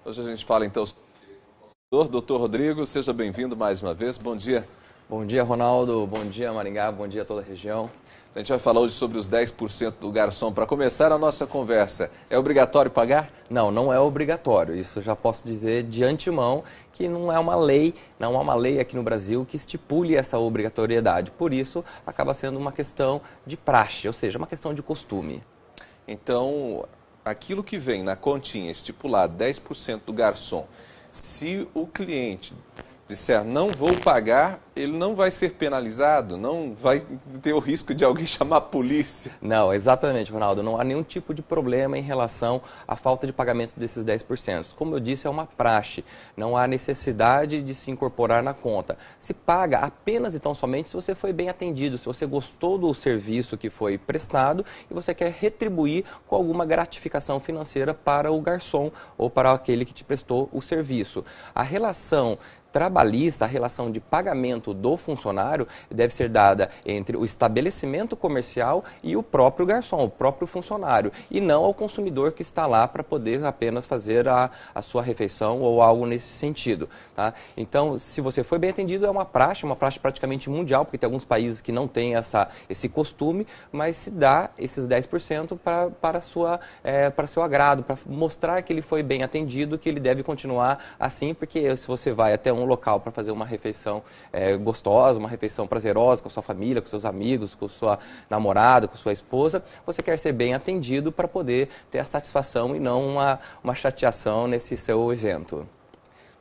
Hoje a gente fala então sobre o doutor Rodrigo, seja bem-vindo mais uma vez, bom dia. Bom dia, Ronaldo, bom dia, Maringá, bom dia a toda a região. A gente vai falar hoje sobre os 10% do garçom. Para começar a nossa conversa, é obrigatório pagar? Não, não é obrigatório, isso já posso dizer de antemão que não é uma lei, não há uma lei aqui no Brasil que estipule essa obrigatoriedade, por isso acaba sendo uma questão de praxe, ou seja, uma questão de costume. Então, aquilo que vem na continha estipulado 10% do garçom, se o cliente disser não vou pagar, ele não vai ser penalizado, não vai ter o risco de alguém chamar a polícia. Não, exatamente, Ronaldo, não há nenhum tipo de problema em relação à falta de pagamento desses 10%. Como eu disse, é uma praxe, não há necessidade de se incorporar na conta. Se paga apenas e tão somente se você foi bem atendido, se você gostou do serviço que foi prestado e você quer retribuir com alguma gratificação financeira para o garçom ou para aquele que te prestou o serviço. A relação trabalhista, a relação de pagamento do funcionário deve ser dada entre o estabelecimento comercial e o próprio garçom, o próprio funcionário, e não ao consumidor que está lá para poder apenas fazer a sua refeição ou algo nesse sentido. Tá? Então, se você foi bem atendido, é uma praxe praticamente mundial, porque tem alguns países que não têm esse costume, mas se dá esses 10% para seu agrado, para mostrar que ele foi bem atendido, que ele deve continuar assim, porque se você vai até um local para fazer uma refeição gostosa, uma refeição prazerosa com a sua família, com seus amigos, com sua namorada, com sua esposa, você quer ser bem atendido para poder ter a satisfação e não uma chateação nesse seu evento.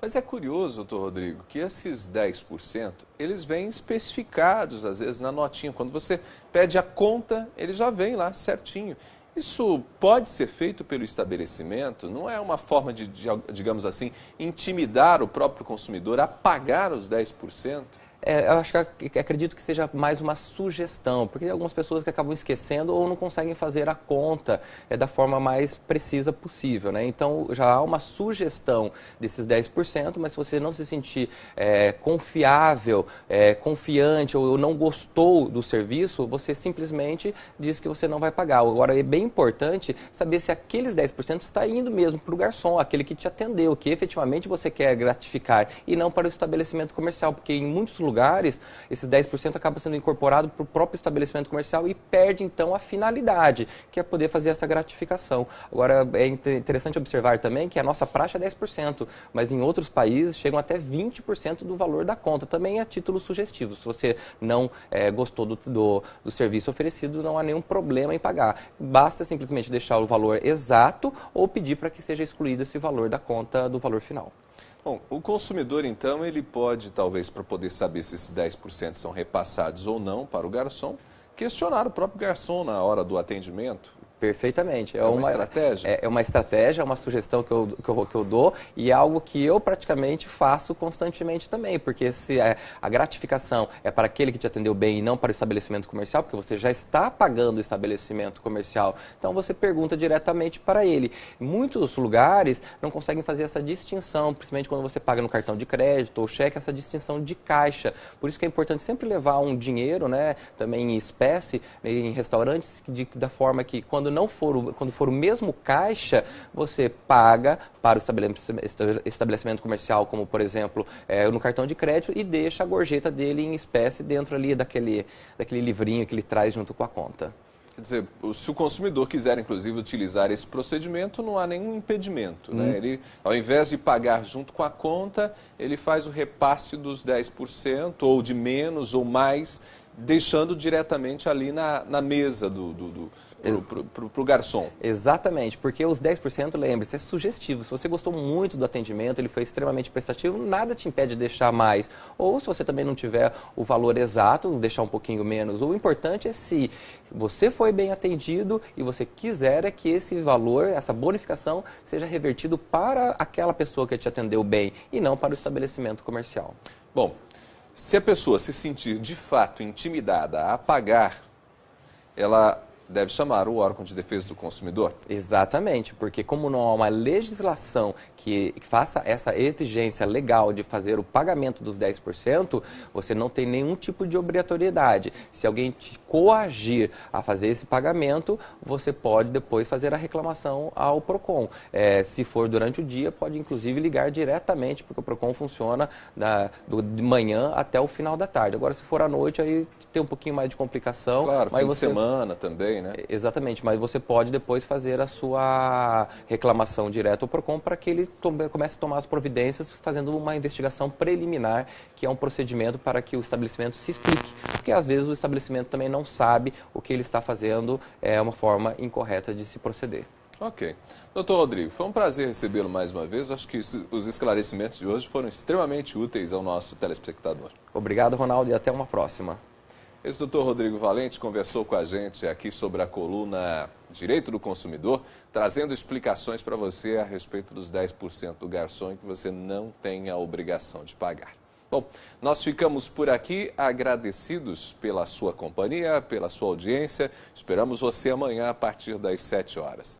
Mas é curioso, doutor Rodrigo, que esses 10%, eles vêm especificados, às vezes, na notinha. Quando você pede a conta, ele já vem lá certinho. Isso pode ser feito pelo estabelecimento? Não é uma forma de, digamos assim, intimidar o próprio consumidor a pagar os 10%? Eu acho que acredito que seja mais uma sugestão, porque tem algumas pessoas que acabam esquecendo ou não conseguem fazer a conta da forma mais precisa possível, né? Então, já há uma sugestão desses 10%, mas se você não se sentir confiável, confiante ou não gostou do serviço, você simplesmente diz que você não vai pagar. Agora, é bem importante saber se aqueles 10% está indo mesmo para o garçom, aquele que te atendeu, que efetivamente você quer gratificar, e não para o estabelecimento comercial, porque em muitos lugares, esses 10% acaba sendo incorporado para o próprio estabelecimento comercial e perde, então, a finalidade, que é poder fazer essa gratificação. Agora, é interessante observar também que a nossa praxe é 10%, mas em outros países chegam até 20% do valor da conta. Também é título sugestivo. Se você não gostou do serviço oferecido, não há nenhum problema em pagar. Basta simplesmente deixar o valor exato ou pedir para que seja excluído esse valor da conta do valor final. Bom, o consumidor, então, ele pode, talvez, para poder saber se esses 10% são repassados ou não para o garçom, questionar o próprio garçom na hora do atendimento. Perfeitamente. É uma estratégia? É uma estratégia, é uma sugestão que eu dou e é algo que eu praticamente faço constantemente também, porque se a gratificação é para aquele que te atendeu bem e não para o estabelecimento comercial, porque você já está pagando o estabelecimento comercial, então você pergunta diretamente para ele. Muitos lugares não conseguem fazer essa distinção, principalmente quando você paga no cartão de crédito ou cheque, essa distinção de caixa. Por isso que é importante sempre levar um dinheiro, né, também em espécie, em restaurantes, da forma que quando for o mesmo caixa, você paga para o estabelecimento comercial, como por exemplo, no cartão de crédito, e deixa a gorjeta dele em espécie dentro ali daquele livrinho que ele traz junto com a conta. Quer dizer, se o consumidor quiser, inclusive, utilizar esse procedimento, não há nenhum impedimento, né? Ele, ao invés de pagar junto com a conta, ele faz o repasse dos 10%, ou de menos ou mais, deixando diretamente ali na mesa pro garçom. Exatamente, porque os 10%, lembre-se, é sugestivo. Se você gostou muito do atendimento, ele foi extremamente prestativo, nada te impede de deixar mais. Ou se você também não tiver o valor exato, deixar um pouquinho menos. O importante é se você foi bem atendido e você quiser é que esse valor, essa bonificação, seja revertido para aquela pessoa que te atendeu bem e não para o estabelecimento comercial. Bom, se a pessoa se sentir de fato intimidada a pagar, ela deve chamar o órgão de defesa do consumidor. Exatamente, porque como não há uma legislação que faça essa exigência legal de fazer o pagamento dos 10%, você não tem nenhum tipo de obrigatoriedade. Se alguém te coagir a fazer esse pagamento, você pode depois fazer a reclamação ao PROCON. Se for durante o dia, pode inclusive ligar diretamente, porque o PROCON funciona de manhã até o final da tarde. Agora, se for à noite, aí tem um pouquinho mais de complicação. Claro, mas fim de semana também, né? Exatamente, mas você pode depois fazer a sua reclamação direto ao PROCON para que ele comece a tomar as providências, fazendo uma investigação preliminar, que é um procedimento para que o estabelecimento se explique. Porque às vezes o estabelecimento também não sabe o que ele está fazendo, é uma forma incorreta de se proceder. Ok. Doutor Rodrigo, foi um prazer recebê-lo mais uma vez. Acho que os esclarecimentos de hoje foram extremamente úteis ao nosso telespectador. Obrigado, Ronaldo, e até uma próxima. Esse doutor Rodrigo Valente conversou com a gente aqui sobre a coluna Direito do Consumidor, trazendo explicações para você a respeito dos 10% do garçom que você não tem a obrigação de pagar. Bom, nós ficamos por aqui agradecidos pela sua companhia, pela sua audiência. Esperamos você amanhã a partir das 7 horas.